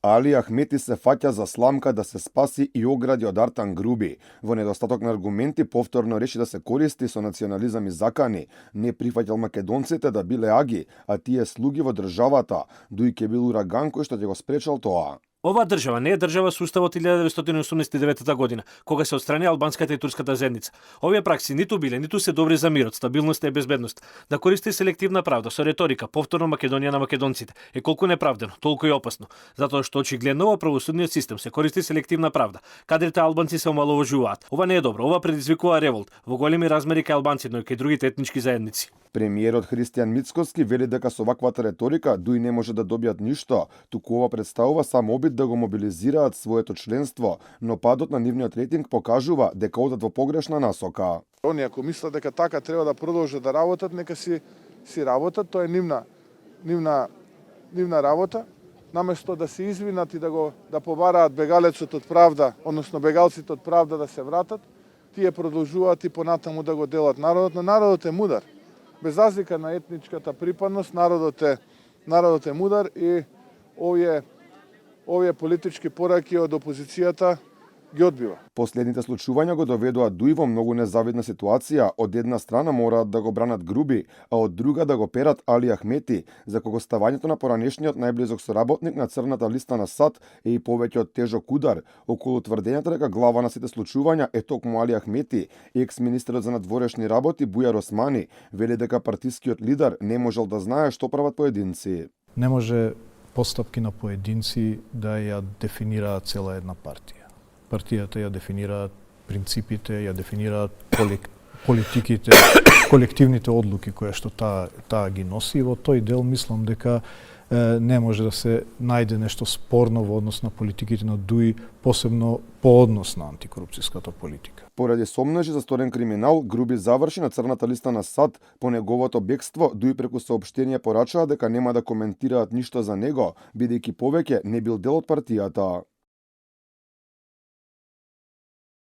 Али Ахмети се фаќа за сламка да се спаси и огради од Артан Груби. Во недостаток на аргументи повторно реши да се користи со национализам и закани. Не прифаќал македонците да биле аги, а тие слуги во државата, дуи ќе бил ураган кој што ќе го спречал тоа. Оваа држава не е држава со устав од 1989 година, кога се отстрани албанската и турската заедница. Овие пракси ниту биле, ниту се добри за мирот, стабилноста и безбедност. Да користи селективна правда со реторика, повторно Македонија на македонците, е колку неправдено, толку и опасно, затоа што очигледно во правосудниот систем се користи селективна правда. Кадрите албанци се омаловажуваат. Ова не е добро, ова предизвикува револт во големи размери кај албанци, но и кај другите етнички заедници. Премиерот Христијан Мицкоски вели дека со ваквата реторика дуи не може да добијат ништо, туку ова представува само обид да го мобилизираат своето членство, но падот на нивниот рейтинг покажува дека одат во погрешна насока. Они ако мислат дека така треба да продолжат да работат, нека си работат, тоа е нивна работа. Наместо да се извинат и да побараат бегалецот од правда, односно бегалците од правда да се вратат, тие продолжуваат и понатаму да го делат народот, но народот е мудар. Без разлика на етничката припадност, народот е мудар и овие политички пораки од опозицијата ги одбива. Последните случувања го доведоа дуи во многу незавидна ситуација. Од една страна мораат да го бранат Груби, а од друга да го перат Али Ахмети, за кого ставањето на поранешниот најблизок соработник на црната листа на САД е и повеќе од тежок удар. Околу тврдењето дека глава на сите случувања е токму Али Ахмети, екс-министерот за надворешни работи Бујар Османи вели дека партискиот лидер не можел да знае што прават поединци. Не може постапки на поединци да ја дефинираат цела една партија. Партијата ја дефинираат принципите, ја дефинираат политиките, колективните одлуки кои што таа ги носи. Во тој дел мислам дека не може да се најде нешто спорно во однос на политиките на ДУИ, посебно по однос на антикорупцијската политика. Поради сомнежи за сторен криминал, Груби заврши на црната листа на САД. По неговото бегство, ДУИ преку соопштенија порачаа дека нема да коментираат ништо за него, бидејќи повеќе не бил дел од партијата.